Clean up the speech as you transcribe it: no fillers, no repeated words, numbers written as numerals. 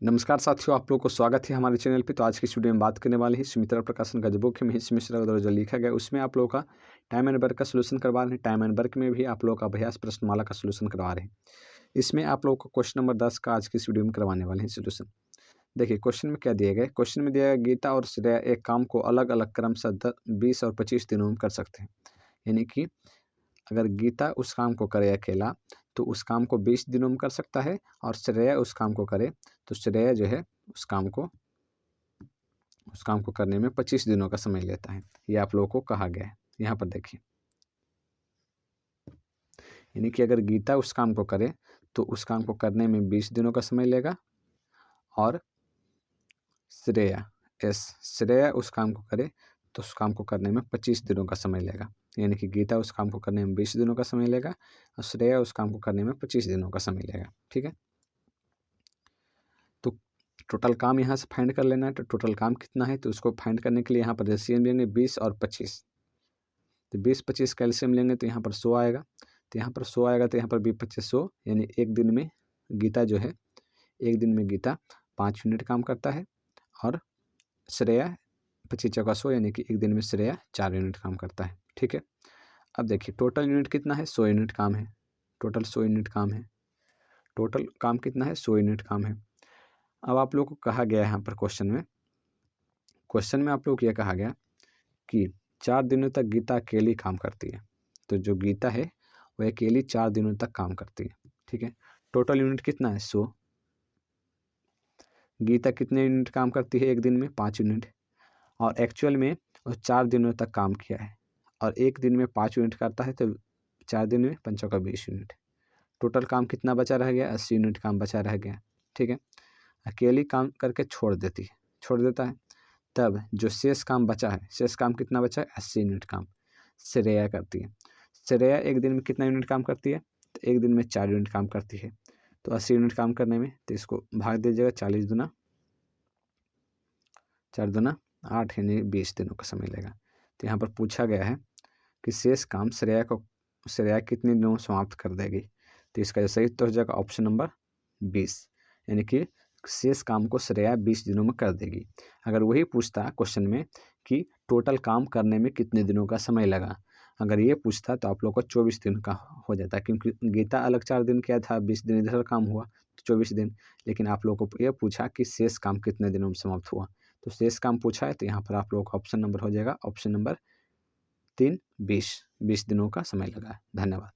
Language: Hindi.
नमस्कार साथियों, आप लोगों को स्वागत है हमारे चैनल पे। तो आज की इस वीडियो में बात करने वाले हैं सुमित्रा प्रकाशन का जो बुक है महेश मिश्रा द्वारा जो लिखा गया, उसमें आप लोगों का टाइम एंड वर्क का सोल्यूशन करवा रहे हैं। टाइम एंड वर्क में भी आप लोगों का अभ्यास प्रश्नमाला का सोल्यूशन करवा रहे हैं। इसमें आप लोगों को क्वेश्चन नंबर 10 का आज की इस वीडियो में करवाने वाले हैं सोल्यूशन। देखिए क्वेश्चन में क्या दिया गया है। क्वेश्चन में दिया गया गीता और श्रेया एक काम को अलग अलग क्रम से 20 और 25 दिनों में कर सकते हैं। यानी कि अगर गीता उस काम को करे अकेला तो उस काम को 20 दिनों में कर सकता है, और श्रेया उस काम को करे तो श्रेया जो है उस काम को करने में 25 दिनों का समय लेता है। ये आप लोगों को कहा गया है। यहाँ पर देखिए, यानी कि अगर गीता उस काम को करे तो उस काम को करने में 20 दिनों का समय लेगा, और श्रेया उस काम को करे तो उस काम को करने में 25 दिनों का समय लेगा। यानी कि गीता उस काम को करने में 20 दिनों का समय लेगा और श्रेया उस काम को करने में 25 दिनों का समय लेगा। ठीक है, तो टोटल काम यहाँ से फाइंड कर लेना है। तो टोटल काम कितना है, तो उसको फाइंड करने के लिए यहाँ पर एलसीएम लेंगे 20 और 25। तो 20-25 का एलसीएम लेंगे तो यहाँ पर 100 आएगा। तो यहाँ पर 100 आएगा तो यहाँ पर 20-25 100, यानी एक दिन में गीता जो है, एक दिन में गीता 5 यूनिट काम करता है, और श्रेया 25 चौका 100, यानी कि एक दिन में श्रेया 4 यूनिट काम करता है। ठीक है, अब देखिए टोटल यूनिट कितना है, 100 यूनिट काम है। टोटल 100 यूनिट काम है। टोटल काम कितना है, 100 यूनिट काम है। अब आप लोग को कहा गया है यहाँ पर क्वेश्चन में आप लोग को यह कहा गया कि 4 दिनों तक गीता अकेली काम करती है। तो जो गीता है वो अकेली 4 दिनों तक काम करती है। ठीक है, टोटल यूनिट कितना है, 100। गीता कितने यूनिट काम करती है एक दिन में, 5 यूनिट, और एक्चुअल में वो 4 दिनों तक काम किया है, और एक दिन में 5 यूनिट करता है, तो 4 दिन में 5 का 20 यूनिट। टोटल काम कितना बचा रह गया, 80 यूनिट काम बचा रह गया। ठीक है, अकेली काम करके छोड़ देता है, तब जो शेष काम बचा है, शेष काम कितना बचा है, 80 यूनिट काम श्रेया करती है। श्रेया एक दिन में कितना यूनिट काम करती है, तो एक दिन में 4 यूनिट काम करती है। तो 80 यूनिट काम करने में, तो इसको भाग दीजिएगा, 40 दूना 4 दूना 8, यानी 20 दिनों का समय लेगा। तो यहाँ पर पूछा गया है कि शेष काम श्रेया कितने दिनों में समाप्त कर देगी। तो इसका जो सही उत्तर हो जाएगा ऑप्शन नंबर 20, यानी कि शेष काम को श्रेया 20 दिनों में कर देगी। अगर वही पूछता क्वेश्चन में कि टोटल काम करने में कितने दिनों का समय लगा, अगर ये पूछता तो आप लोग को 24 दिन का हो जाता, क्योंकि गीता अलग 4 दिन किया था, 20 दिन इधर काम हुआ तो 24 दिन। लेकिन आप लोगों को ये पूछा कि शेष काम कितने दिनों में समाप्त हुआ, तो शेष काम पूछा है, तो यहाँ पर आप लोगों का ऑप्शन नंबर हो जाएगा ऑप्शन नंबर 3, 20 दिनों का समय लगा। धन्यवाद।